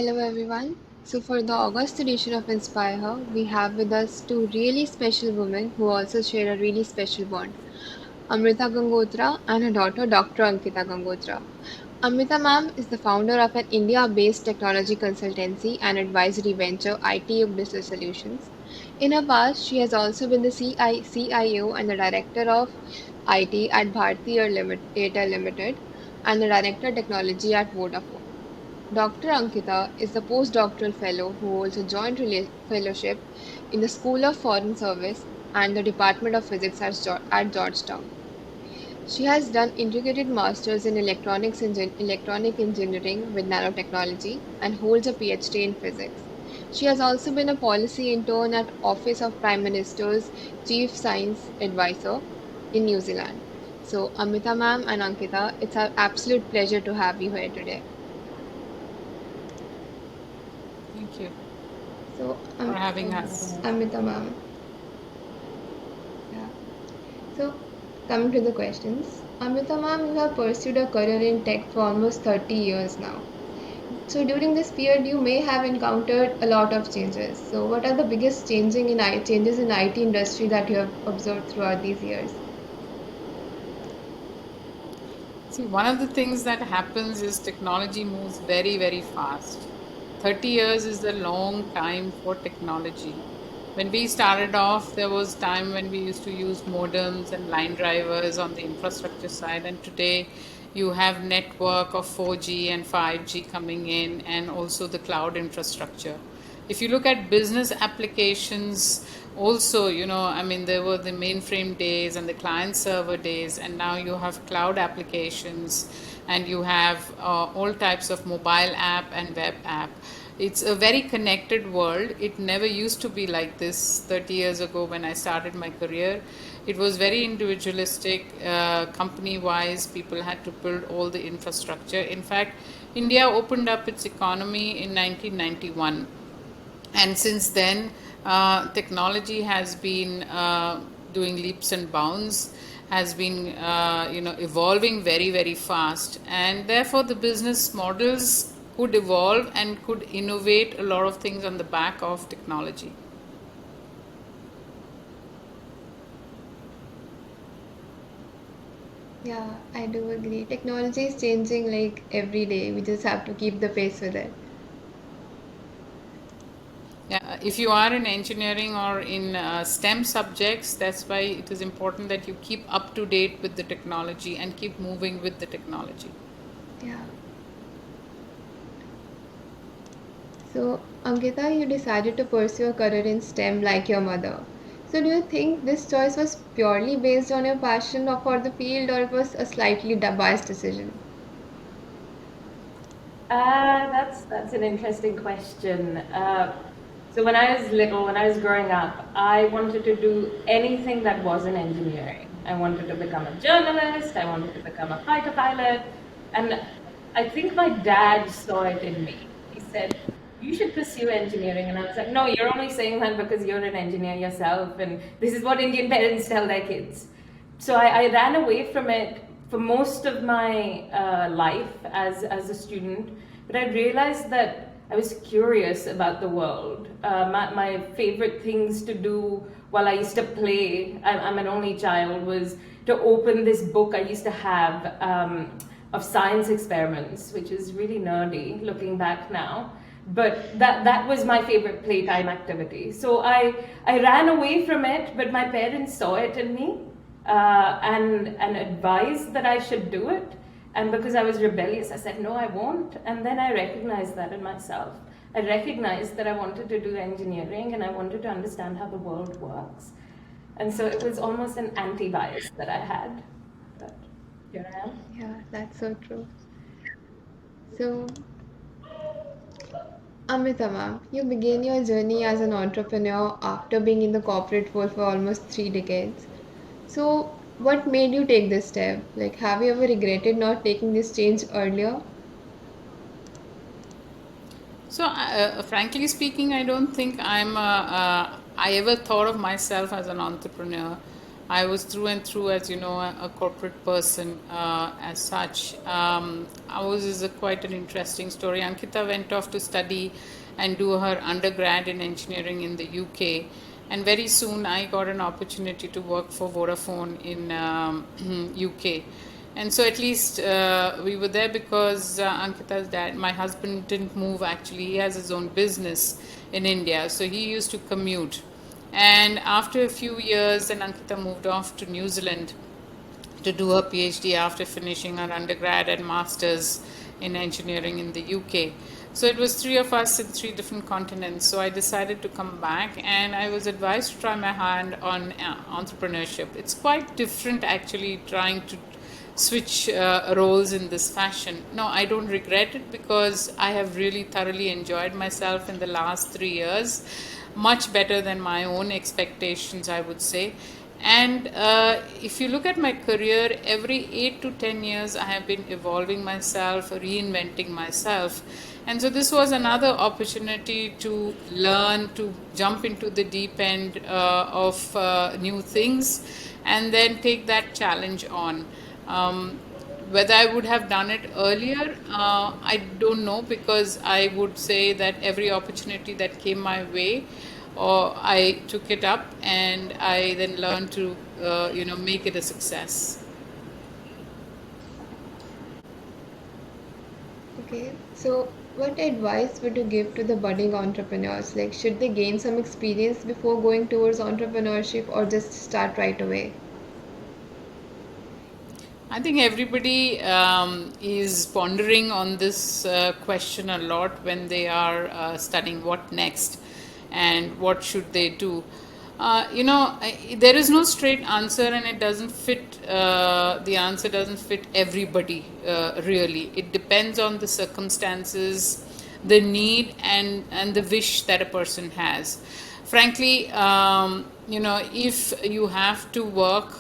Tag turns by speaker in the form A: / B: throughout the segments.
A: Hello everyone. So for the August edition of Inspire, we have with us two really special women who also share a really special bond. Amrita Gangotra and her daughter Dr. Ankita Gangotra. Amrita ma'am is the founder of an India-based technology consultancy and advisory venture ITYukt Digital Solutions. In her past, she has also been the CIO and the director of IT at Bharti Airtel Limited and the director technology at Vodafone. Doctor Ankita is the postdoctoral fellow who holds a joint fellowship in the School of Foreign Service and the Department of Physics at Georgetown. She has done integrated masters in electronic engineering with nanotechnology and holds a PhD in physics. She has also been a policy intern at Office of Prime Minister's Chief Science Advisor in New Zealand. So, Amita ma'am and Ankita, it's our absolute pleasure to have you here today.
B: Thank you
A: So,
B: for
A: um,
B: having
C: Thank you for
B: us.
C: having us.
A: Amrita ma'am, yeah. So, coming to the questions. Amrita ma'am, you have pursued a career in tech for almost 30 years now. So, during this period, you may have encountered a lot of changes. So, what are the biggest changes in IT industry that you have observed throughout these years?
B: See, one of the things that happens is technology moves very, very fast. 30 years is a long time for technology. When we started off, there was time when we used to use modems and line drivers on the infrastructure side, and today you have network of 4G and 5G coming in, and also the cloud infrastructure. If you look at business applications, also, I mean, there were the mainframe days and the client server days, and now you have cloud applications, and you have all types of mobile app and web app. It's a very connected world. It never used to be like this 30 years ago when I started my career. It was very individualistic, company wise. People had to build all the infrastructure. In fact, India opened up its economy in 1991, and since then technology has been doing leaps and bounds, has been evolving very, very fast, and therefore the business models could evolve and could innovate a lot of things on the back of technology.
A: Yeah, I do agree. Technology is changing like every day. We just have to keep the pace with it.
B: Yeah, if you are in engineering or in STEM subjects, that's why it is important that you keep up to date with the technology and keep moving with the technology.
A: Yeah. So, Ankita, you decided to pursue a career in STEM like your mother. So, do you think this choice was purely based on your passion for the field, or it was a slightly biased decision?
C: That's an interesting question. So when I was little, when I was growing up, I wanted to do anything that wasn't engineering. I wanted to become a journalist. I wanted to become a fighter pilot, and I think my dad saw it in me. He said, "You should pursue engineering," and I was like, "No, you're only saying that because you're an engineer yourself, and this is what Indian parents tell their kids." So I ran away from it for most of my life as a student, but I realized that I was curious about the world. My favorite things to do while I used to play, I'm an only child, was to open this book I used to have of science experiments, which is really nerdy looking back now. But that was my favorite playtime activity. So I ran away from it, but my parents saw it in me and advised that I should do it. And because I was rebellious, I said, no, I won't. And then I recognized that in myself. I recognized that I wanted to do engineering and I wanted to understand how the world works. And so it was almost an anti-bias that I had. But here I am.
A: Yeah, that's so true. So, Amrita ma'am, you began your journey as an entrepreneur after being in the corporate world for almost 3 decades. So, what made you take this step? Like, have you ever regretted not taking this change earlier?
B: So, frankly speaking, I don't think I ever thought of myself as an entrepreneur. I was through and through, as you know, a corporate person as such. Ours is quite an interesting story. Ankita went off to study and do her undergrad in engineering in the UK. And very soon I got an opportunity to work for Vodafone in UK. And so at least we were there because Ankita's dad, my husband, didn't move actually. He has his own business in India. So he used to commute. And after a few years, then Ankita moved off to New Zealand to do her PhD after finishing her undergrad and master's in engineering in the UK. So it was three of us in three different continents. So I decided to come back and I was advised to try my hand on entrepreneurship. It's quite different actually trying to switch roles in this fashion. No, I don't regret it because I have really thoroughly enjoyed myself in the last 3 years, much better than my own expectations, I would say. And if you look at my career, every 8 to 10 years, I have been evolving myself, reinventing myself. And so this was another opportunity to learn, to jump into the deep end of new things, and then take that challenge on. Whether I would have done it earlier, I don't know, because I would say that every opportunity that came my way, or I took it up and I then learned to, make it a success.
A: Okay, so what advice would you give to the budding entrepreneurs? Like, should they gain some experience before going towards entrepreneurship or just start right away?
B: I think everybody is pondering on this question a lot when they are studying what next and what should they do. There is no straight answer, and it doesn't fit. The answer doesn't fit everybody really. It depends on the circumstances, the need, and the wish that a person has. Frankly, if you have to work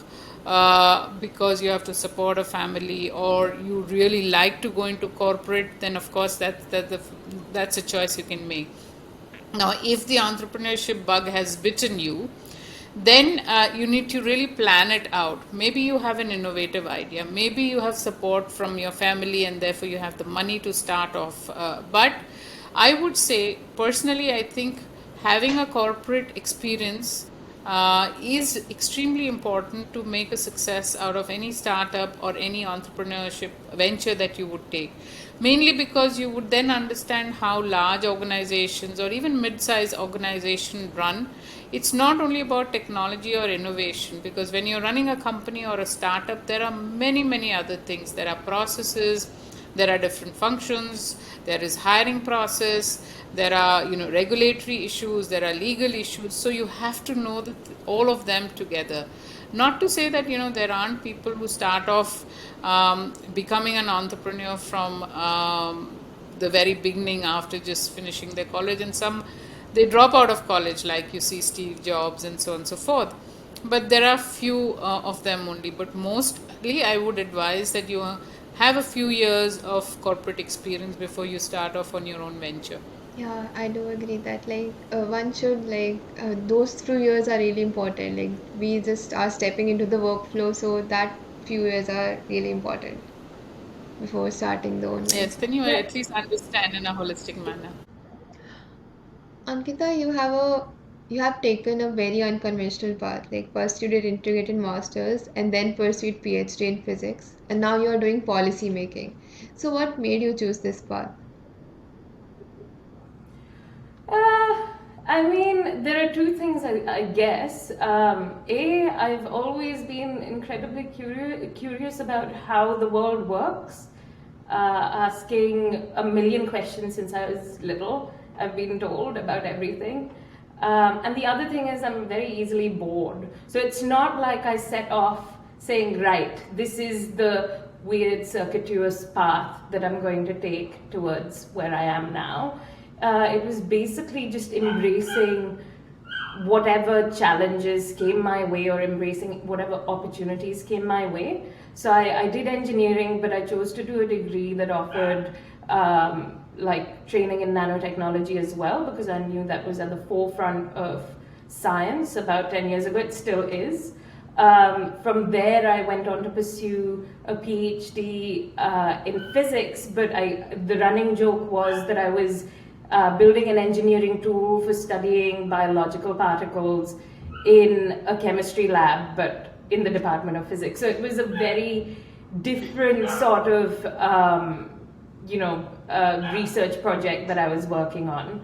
B: because you have to support a family, or you really like to go into corporate, then of course that's a choice you can make. Now, if the entrepreneurship bug has bitten you, then you need to really plan it out. Maybe you have an innovative idea, maybe you have support from your family, and therefore you have the money to start off. But I would say, personally, I think having a corporate experience is extremely important to make a success out of any startup or any entrepreneurship venture that you would take. Mainly because you would then understand how large organizations or even mid-sized organizations run. It's not only about technology or innovation, because when you're running a company or a startup, there are many, many other things. There are processes, there are different functions, there is hiring process, there are regulatory issues, there are legal issues. So you have to know that all of them together. Not to say that there aren't people who start off becoming an entrepreneur from the very beginning after just finishing their college, and some, they drop out of college, like you see Steve Jobs and so on and so forth. But there are few of them only. But mostly I would advise that you have a few years of corporate experience before you start off on your own venture.
A: Yeah, I do agree that one should those few years are really important. Like we just are stepping into the workflow, so that few years are really important before starting the own
B: Yes,
A: venture.
B: then you
C: Yeah.
B: at least understand in a holistic manner.
A: Ankita, you have taken a very unconventional path. Like first you did integrated masters and then pursued PhD in physics, and now you are doing policy making. So what made you choose this path?
C: Uh, I mean, there are two things, I guess. I've always been incredibly curious about how the world works, asking a million questions since I was little. I've been told about everything. And the other thing is, I'm very easily bored. So it's not like I set off saying, right, this is the weird circuitous path that I'm going to take towards where I am now. It was basically just embracing whatever challenges came my way, or embracing whatever opportunities came my way. So I did engineering, but I chose to do a degree that offered training in nanotechnology as well, because I knew that was at the forefront of science about 10 years ago. It still is. From there, I went on to pursue a PhD in physics, but the running joke was that I was building an engineering tool for studying biological particles in a chemistry lab, but in the Department of Physics. So it was a very different sort of, research project that I was working on.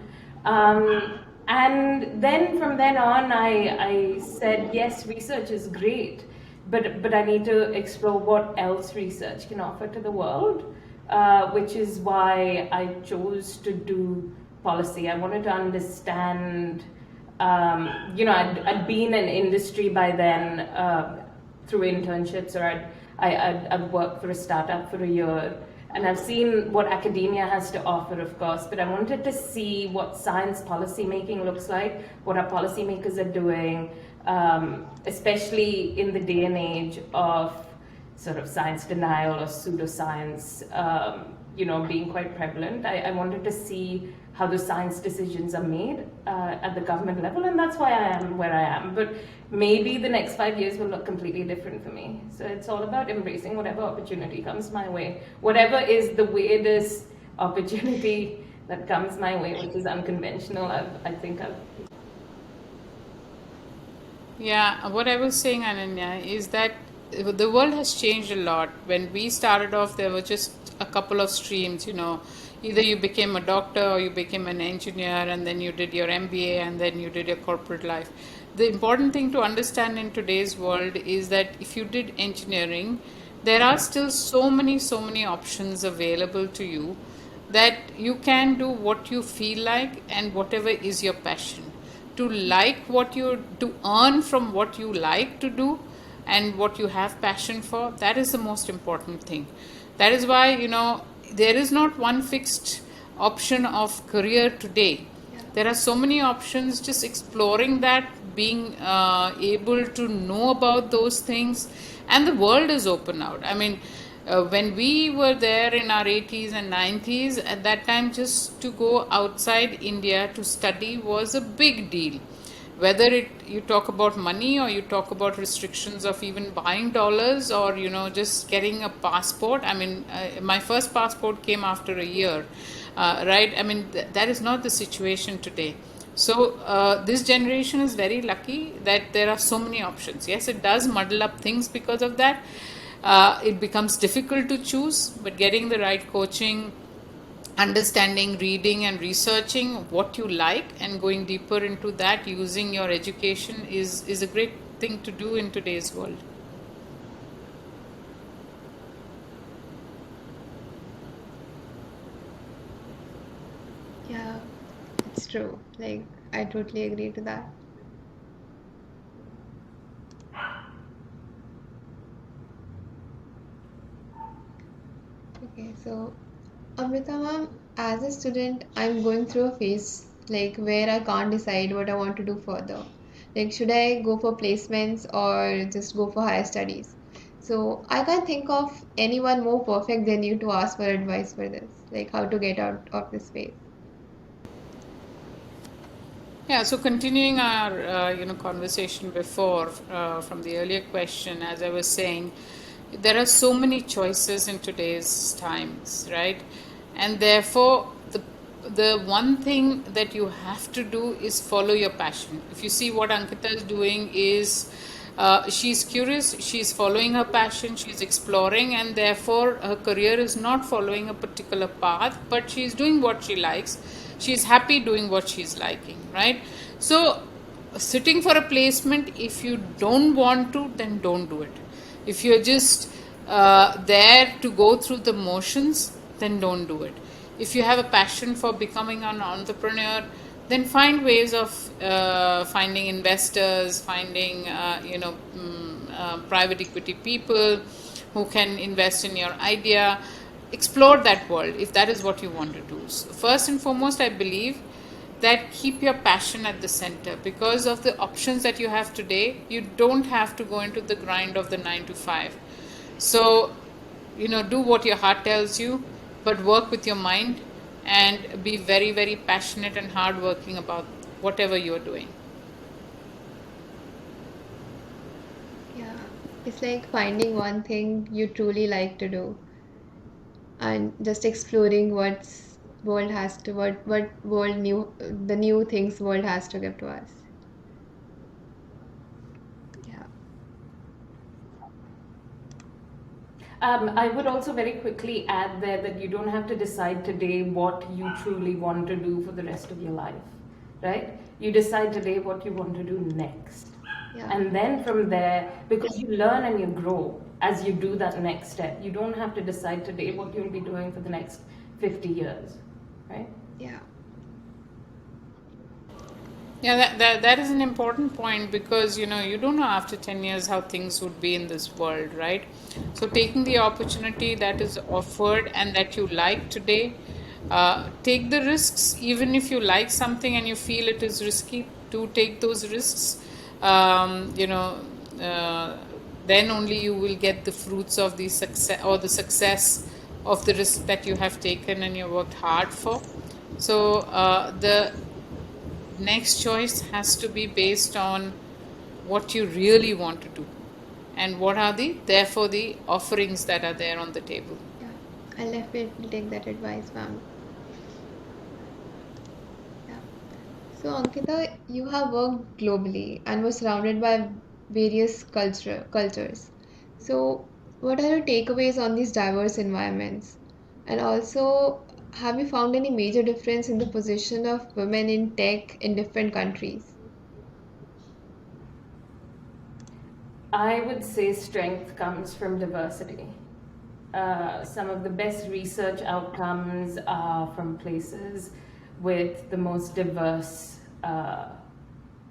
C: And then from then on, I said, yes, research is great, but I need to explore what else research can offer to the world, which is why I chose to do policy. I wanted to understand, I'd been in industry by then through internships, or I'd worked for a startup for a year. And I've seen what academia has to offer, of course, but I wanted to see what science policy making looks like, what our policymakers are doing, especially in the day and age of sort of science denial or pseudoscience, being quite prevalent. I wanted to see how the science decisions are made at the government level, and that's why I am where I am. But maybe the next 5 years will look completely different for me. So it's all about embracing whatever opportunity comes my way. Whatever is the weirdest opportunity that comes my way, which is unconventional, I think I've...
B: Yeah, what I was saying, Ananya, is that the world has changed a lot. When we started off, there were just a couple of streams. Either you became a doctor or you became an engineer, and then you did your MBA, and then you did your corporate life. The important thing to understand in today's world is that if you did engineering, there are still so many options available to you, that you can do what you feel like and whatever is your passion. To earn from what you like to do and what you have passion for, that is the most important thing. That is why, there is not one fixed option of career today. There are so many options. Just exploring that, being able to know about those things, and the world is open out. I mean, when we were there in our 80s and 90s, at that time, just to go outside India to study was a big deal. Whether you talk about money, or you talk about restrictions of even buying dollars, or just getting a passport. I mean, my first passport came after a year, right? I mean, that is not the situation today. So this generation is very lucky that there are so many options. Yes, it does muddle up things because of that. It becomes difficult to choose, but getting the right coaching, understanding, reading, and researching what you like, and going deeper into that using your education is a great thing to do in today's world.
A: Yeah, it's true. Like, I totally agree to that. Okay, so Amrita ma'am, as a student, I'm going through a phase like where I can't decide what I want to do further. Like, should I go for placements or just go for higher studies? So I can't think of anyone more perfect than you to ask for advice for this, like how to get out of this phase.
B: Yeah, so continuing our conversation before, from the earlier question, as I was saying, there are so many choices in today's times, right? And therefore, the one thing that you have to do is follow your passion. If you see what Ankita is doing, is she's curious, she's following her passion, she's exploring, and therefore her career is not following a particular path, but she's doing what she likes. She's happy doing what she's liking, right? So, sitting for a placement, if you don't want to, then don't do it. If you're just there to go through the motions, then don't do it. If you have a passion for becoming an entrepreneur, then find ways of finding investors, finding private equity people who can invest in your idea. Explore that world if that is what you want to do. So first and foremost, I believe that keep your passion at the center. Because of the options that you have today, you don't have to go into the grind of the 9 to 5. So, do what your heart tells you, but work with your mind, and be very, very passionate and hardworking about whatever you're doing.
A: Yeah, It's like finding one thing you truly like to do and just exploring what's world has to what world new the new things world has to give to us. Yeah.
C: I would also very quickly add there that you don't have to decide today what you truly want to do for the rest of your life, right? You decide today what you want to do next.
A: Yeah.
C: And then from there, because you learn and you grow as you do that next step, you don't have to decide today what you'll be doing for the next 50 years, right?
A: Yeah.
B: Yeah, that is an important point because you don't know after 10 years how things would be in this world, right? So taking the opportunity that is offered and that you like today, take the risks. Even if you like something and you feel it is risky, to take those risks. um, you know uh, then only you will get the fruits of the success, or the success of the risk that you have taken and you worked hard for. So the next choice has to be based on what you really want to do and what are therefore the offerings that are there on the table.
A: Yeah. I'll definitely take that advice, ma'am. Yeah. So, Ankita, you have worked globally and were surrounded by various cultures. So, what are your takeaways on these diverse environments? And also, have you found any major difference in the position of women in tech in different countries?
C: I would say strength comes from diversity. Some of the best research outcomes are from places with the most diverse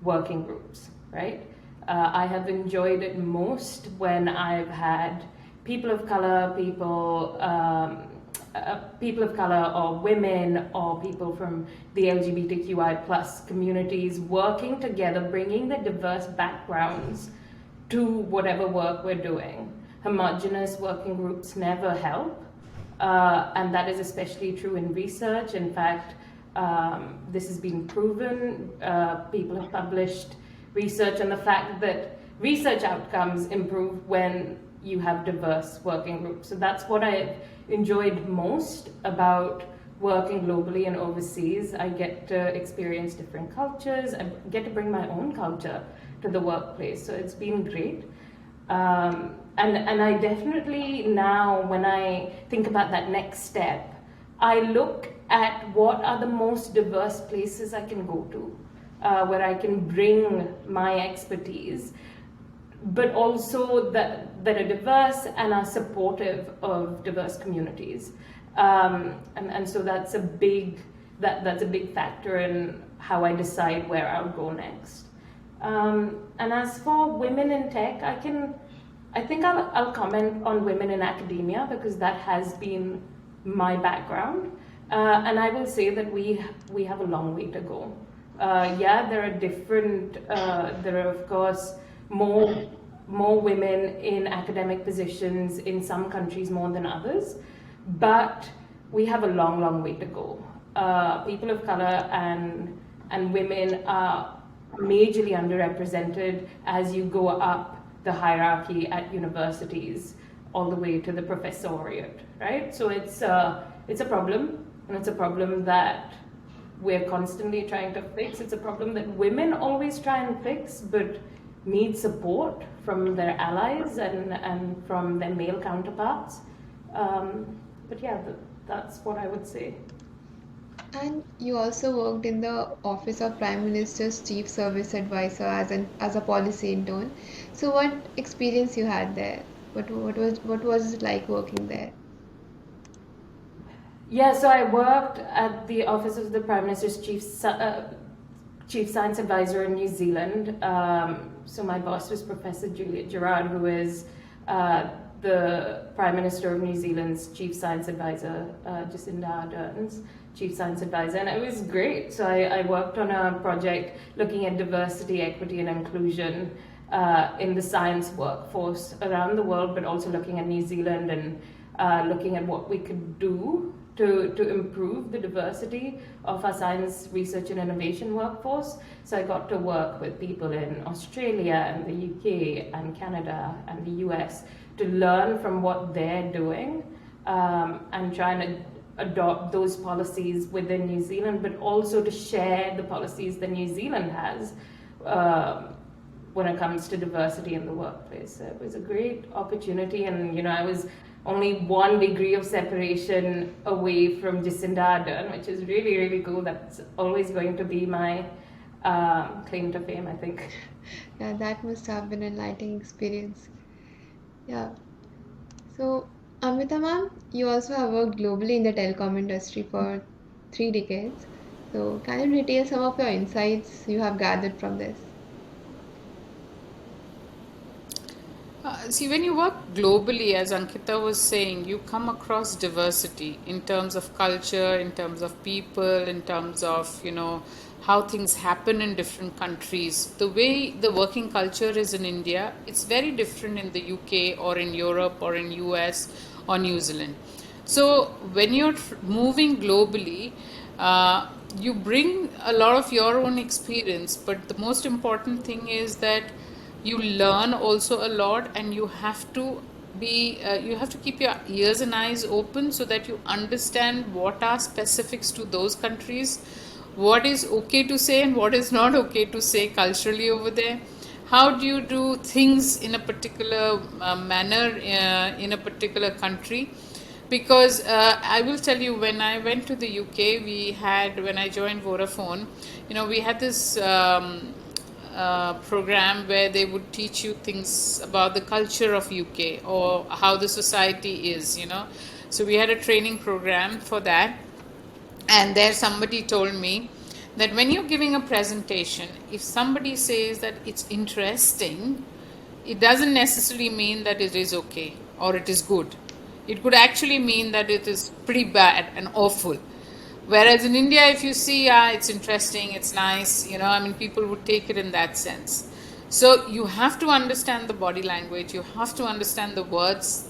C: working groups, right? I have enjoyed it most when I've had people of color, people of color, or women, or people from the LGBTQI plus communities working together, bringing the diverse backgrounds to whatever work we're doing. Homogenous working groups never help, and that is especially true in research. In fact, this has been proven. People have published research on the fact that research outcomes improve when you have diverse working groups. So that's what I've enjoyed most about working globally and overseas. I get to experience different cultures. I get to bring my own culture to the workplace. So it's been great. And I definitely now, when I think about that next step, I look at what are the most diverse places I can go to, where I can bring my expertise, but also that are diverse and are supportive of diverse communities. And so that's a big factor in how I decide where I'll go next. And as for women in tech, I think I'll comment on women in academia because that has been my background. And I will say that we have a long way to go. Yeah, there are of course more women in academic positions in some countries more than others, but we have a long way to go. People of color and women are majorly underrepresented as you go up the hierarchy at universities all the way to the professoriate, right? So it's a problem, and it's a problem that we're constantly trying to fix. It's a problem that women always try and fix, but need support from their allies and from their male counterparts. But yeah, that's what I would say.
A: And you also worked in the Office of Prime Minister's Chief Service Advisor as a policy intern. So what experience you had there? What was it like working there?
C: Yeah, so I worked at the Office of the Prime Minister's Chief Science Advisor in New Zealand. So my boss was Professor Juliet Gerard, who is the Prime Minister of New Zealand's Chief Science Advisor, Jacinda Ardern's Chief Science Advisor, and it was great. So I worked on a project looking at diversity, equity, and inclusion in the science workforce around the world, but also looking at New Zealand and looking at what we could do to improve the diversity of our science, research, and innovation workforce. So I got to work with people in Australia and the UK and Canada and the US to learn from what they're doing, and trying to adopt those policies within New Zealand, but also to share the policies that New Zealand has when it comes to diversity in the workplace. So it was a great opportunity, and I was only 1 degree of separation away from Jacinda Ardern, which is really, really cool. That's always going to be my claim to fame, I think.
A: Yeah, that must have been an enlightening experience. Yeah. So, Amrita ma'am, you also have worked globally in the telecom industry for 3 decades. So, can you detail some of your insights you have gathered from this?
B: See, when you work globally, as Ankita was saying, you come across diversity in terms of culture, in terms of people, in terms of, how things happen in different countries. The way the working culture is in India, it's very different in the UK or in Europe or in US or New Zealand. So when you're moving globally, you bring a lot of your own experience, but the most important thing is that you learn also a lot, and you have to keep your ears and eyes open so that you understand what are specifics to those countries, what is okay to say and what is not okay to say culturally over there. How do you do things in a particular manner in a particular country? Because I will tell you, when I went to the UK, when I joined Vodafone, we had this program where they would teach you things about the culture of UK or how the society is. So we had a training program for that, and there somebody told me that when you're giving a presentation, if somebody says that it's interesting, it doesn't necessarily mean that it is okay or it is good. It could actually mean that it is pretty bad and awful. Whereas in India, if you see, it's interesting, it's nice, people would take it in that sense. So you have to understand the body language, you have to understand the words,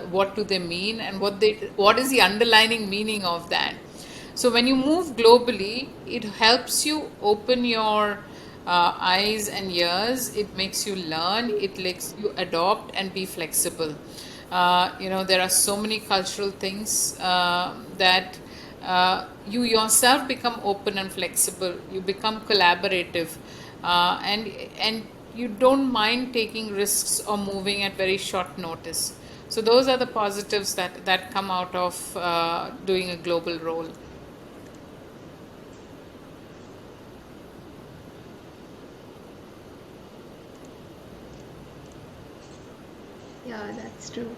B: what do they mean, and what is the underlying meaning of that. So when you move globally, it helps you open your eyes and ears. It makes you learn. It lets you adopt and be flexible. There are so many cultural things that you yourself become open and flexible. You become collaborative, and you don't mind taking risks or moving at very short notice. So those are the positives that come out of doing a global role.
A: Yeah, that's true.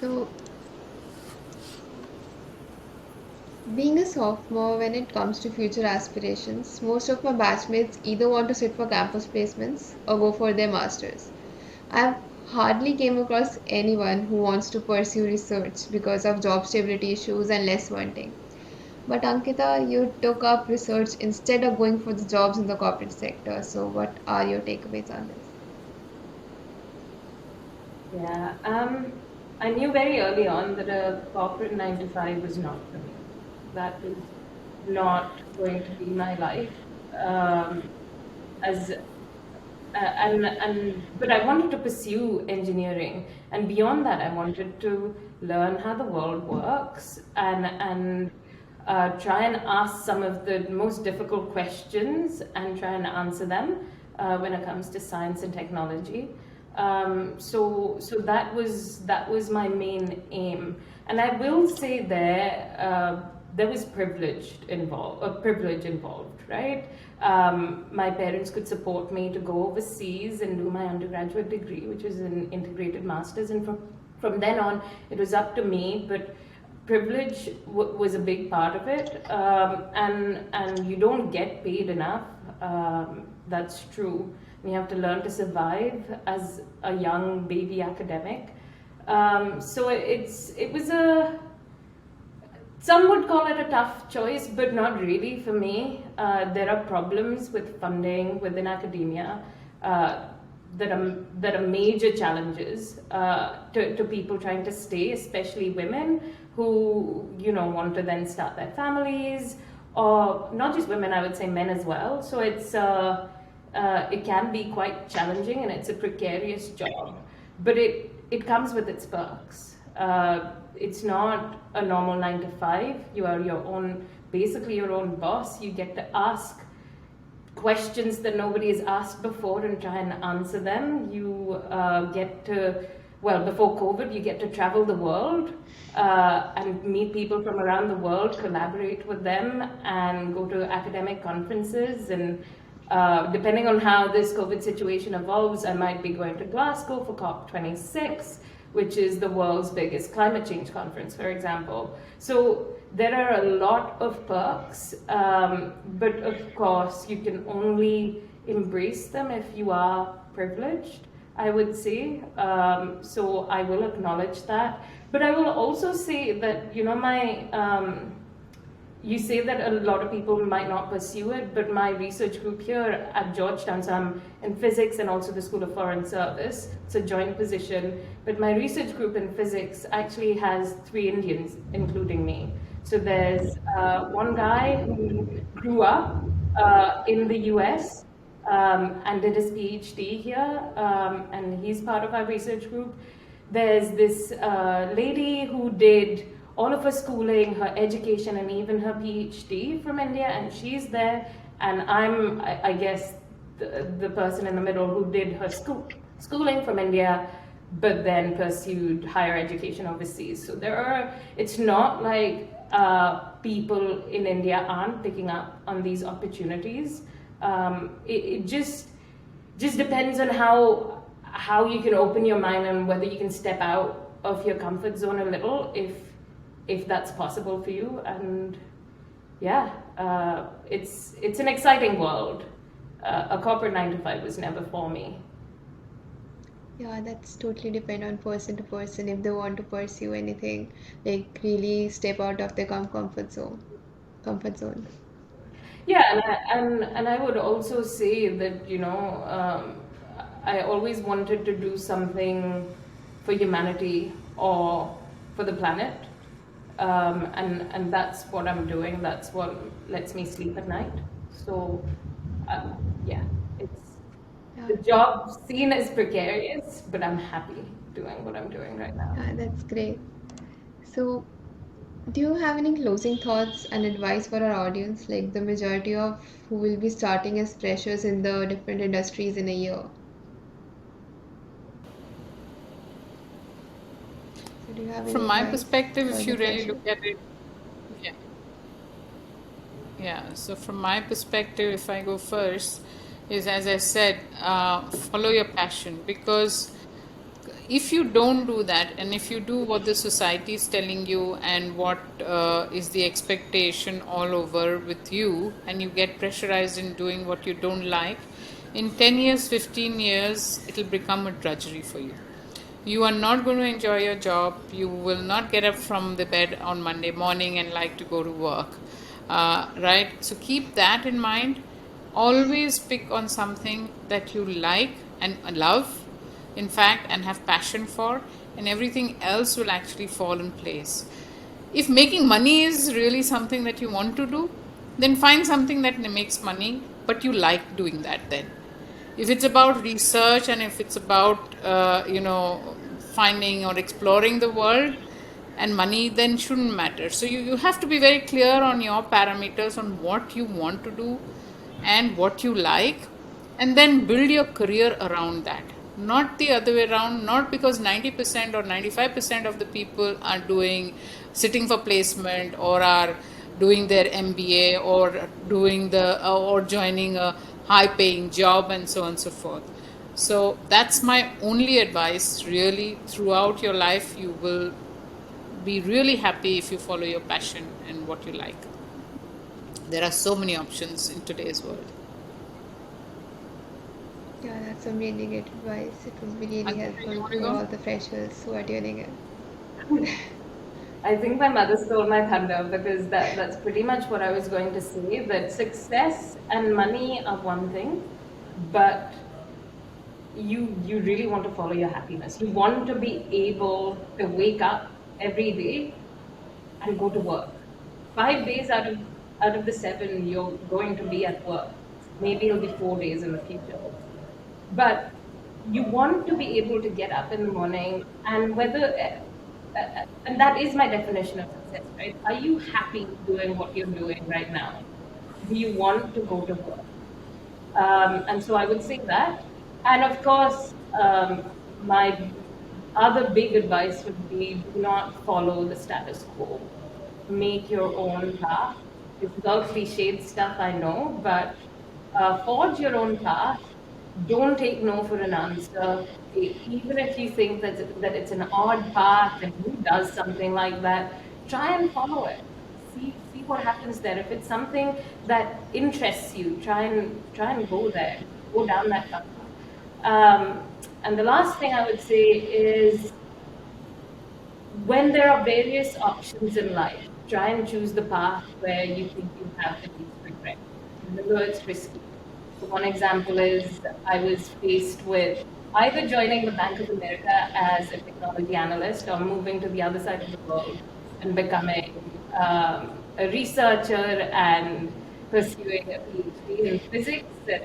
A: So, being a sophomore, when it comes to future aspirations, most of my batchmates either want to sit for campus placements or go for their masters. I've hardly came across anyone who wants to pursue research because of job stability issues and less funding. But Ankita, you took up research instead of going for the jobs in the corporate sector. So, what are your takeaways on this?
C: Yeah, I knew very early on that a corporate 9 to 5 was not for me. That was not going to be my life. As but I wanted to pursue engineering, and beyond that, I wanted to learn how the world works and try and ask some of the most difficult questions and try and answer them when it comes to science and technology. So that was my main aim, and I will say there was privilege involved, right? My parents could support me to go overseas and do my undergraduate degree, which was an integrated master's, and from then on, it was up to me. But privilege was a big part of it, and you don't get paid enough. That's true. We have to learn to survive as a young baby academic. So it was some would call it a tough choice, but not really for me. There are problems with funding within academia. that are major challenges to people trying to stay, especially women who want to then start their families, or not just women, I would say men as well. So it can be quite challenging, and it's a precarious job, but it comes with its perks. It's not a normal 9 to 5. You are basically your own boss. You get to ask questions that nobody has asked before and try and answer them. You get to, before COVID, you get to travel the world and meet people from around the world, collaborate with them, and go to academic conferences. And depending on how this COVID situation evolves, I might be going to Glasgow for COP26, which is the world's biggest climate change conference, for example. So there are a lot of perks, but of course you can only embrace them if you are privileged, I would say. So I will acknowledge that. But I will also say that, you say that a lot of people might not pursue it, but my research group here at Georgetown, so I'm in physics and also the School of Foreign Service, it's a joint position, but my research group in physics actually has 3 Indians, including me. So there's one guy who grew up in the US and did his PhD here, and he's part of our research group. There's this lady who did all of her schooling, her education, and even her PhD from India, and she's there. And I'm, I guess, the person in the middle who did her schooling from India, but then pursued higher education overseas. So it's not like people in India aren't picking up on these opportunities. It just depends on how you can open your mind and whether you can step out of your comfort zone a little, if that's possible for you. And yeah, it's an exciting world. A corporate 9 to 5 was never for me.
A: Yeah, that's totally depend on person to person if they want to pursue anything, like really step out of their comfort zone.
C: Yeah, and I would also say that I always wanted to do something for humanity or for the planet, and that's what I'm doing. That's what lets me sleep at night. So yeah, the job seen as precarious, but I'm happy doing what I'm doing right now.
A: Yeah, that's great. So, do you have any closing thoughts and advice for our audience, like the majority of who will be starting as freshers in the different industries in a year? So do you have any
B: From my
A: advice
B: perspective,
A: for
B: if
A: the
B: you really
A: freshers?
B: look at it, yeah. Yeah, so from my perspective, if I go first, is as I said, follow your passion, because if you don't do that, and if you do what the society is telling you and what is the expectation all over with you, and you get pressurized in doing what you don't like, in 10 years, 15 years, it will become a drudgery for you. You are not going to enjoy your job. You will not get up from the bed on Monday morning and like to go to work. Right? So keep that in mind. Always pick on something that you like and love, in fact, and have passion for, and everything else will actually fall in place. If making money is really something that you want to do, then find something that makes money, but you like doing that then. If it's about research and if it's about, finding or exploring the world, and money then shouldn't matter. So you have to be very clear on your parameters on what you want to do and what you like, and then build your career around that. Not the other way around, not because 90% or 95% of the people are sitting for placement or are doing their MBA or or joining a high paying job and so on and so forth. So that's my only advice really. Throughout your life, you will be really happy if you follow your passion and what you like. There are so many options in today's world.
A: Yeah, that's some really great advice. It will be really
B: Ankita, you
A: helpful
B: want to
A: for
B: go?
A: all the freshers who are tuning in.
C: I think my mother stole my thunder, because that's pretty much what I was going to say, that success and money are one thing, but you really want to follow your happiness. You want to be able to wake up every day and go to work. 5 days out of the 7, you're going to be at work. Maybe it'll be 4 days in the future. But you want to be able to get up in the morning, and and that is my definition of success, right? Are you happy doing what you're doing right now? Do you want to go to work? And so I would say that. And of course, my other big advice would be, do not follow the status quo. Make your own path. It's all cliched stuff, I know, but forge your own path. Don't take no for an answer. Even if you think that it's an odd path and who does something like that, try and follow it. See what happens there. If it's something that interests you, try and go there, go down that path. And the last thing I would say is, when there are various options in life, try and choose the path where you think you have the least regret, even though it's risky. So one example is, I was faced with either joining the Bank of America as a technology analyst or moving to the other side of the world and becoming a researcher and pursuing a PhD in physics. And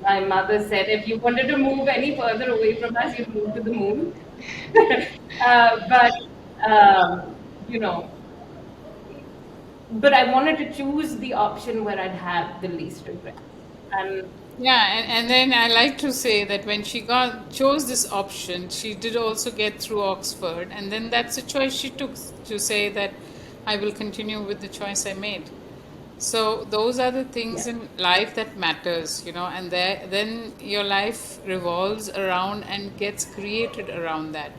C: my mother said, if you wanted to move any further away from us, you'd move to the moon. But you know, but I wanted to choose the option where I'd have the least regret. And
B: Yeah, and then I like to say that when she chose this option, she did also get through Oxford, and then that's a choice she took to say that I will continue with the choice I made. So those are the things
C: yeah,
B: in life that matters, and then your life revolves around and gets created around that.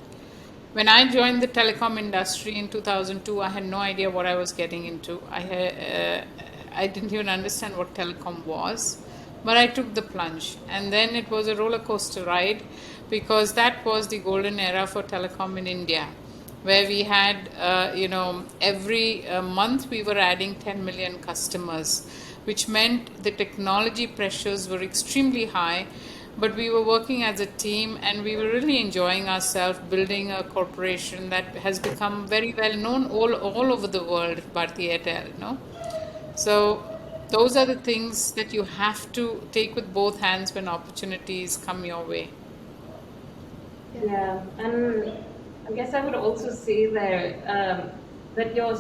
B: When I joined the telecom industry in 2002, I had no idea what I was getting into. I didn't even understand what telecom was, but I took the plunge. And then it was a roller coaster ride, because that was the golden era for telecom in India, where we had, every month we were adding 10 million customers, which meant the technology pressures were extremely high, but we were working as a team and we were really enjoying ourselves building a corporation that has become very well known all over the world, Bharti Airtel. So those are the things that you have to take with both hands when opportunities come your way.
A: Yeah.
C: yeah. And I guess I would also say there, that your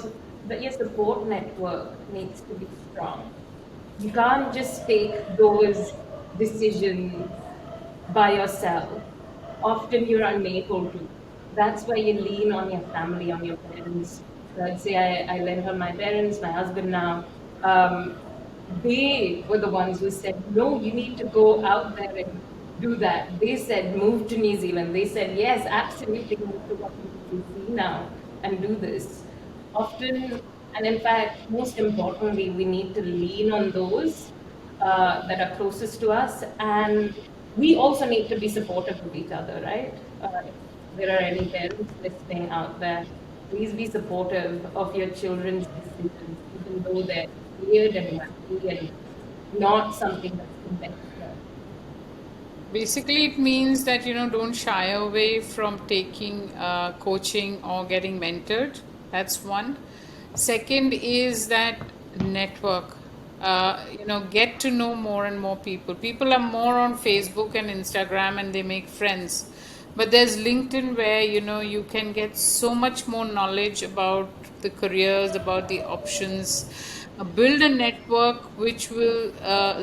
C: support network needs to be strong. You can't just take those decisions by yourself. Often you're unable to. That's why you lean on your family, on your parents. So I'd say I leaned on my parents, my husband now. Um, they were the ones who said, no, you need to go out there and do that. They said, move to New Zealand. They said, yes, absolutely, move to Washington, D.C. now and do this. Often, and in fact, most importantly, we need to lean on those that are closest to us, and we also need to be supportive of each other, right? If there are any parents listening out there, please be supportive of your children's decisions, even though they're weird and wacky and not something that's conventional.
B: Basically, it means that don't shy away from taking coaching or getting mentored. That's one. Second is that network. Get to know more and more people. People are more on Facebook and Instagram and they make friends. But there's LinkedIn where you can get so much more knowledge about the careers, about the options. Build a network which will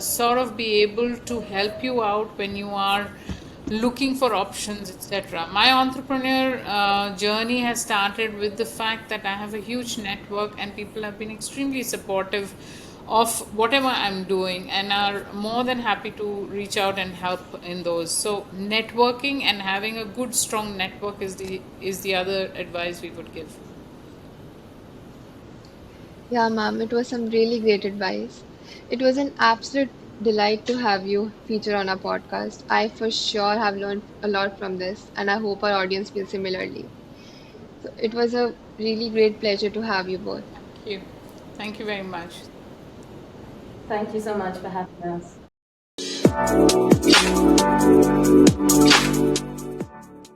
B: sort of be able to help you out when you are looking for options, etc. My entrepreneur journey has started with the fact that I have a huge network and people have been extremely supportive of whatever I'm doing and are more than happy to reach out and help in those. So networking and having a good strong network is the other advice we would give.
A: Yeah, ma'am, it was some really great advice. It was an absolute delight to have you feature on our podcast. I for sure have learned a lot from this, and I hope our audience feels similarly. So it was a really great pleasure to have you both.
B: Thank you. Thank you very much.
C: Thank you so much for having us.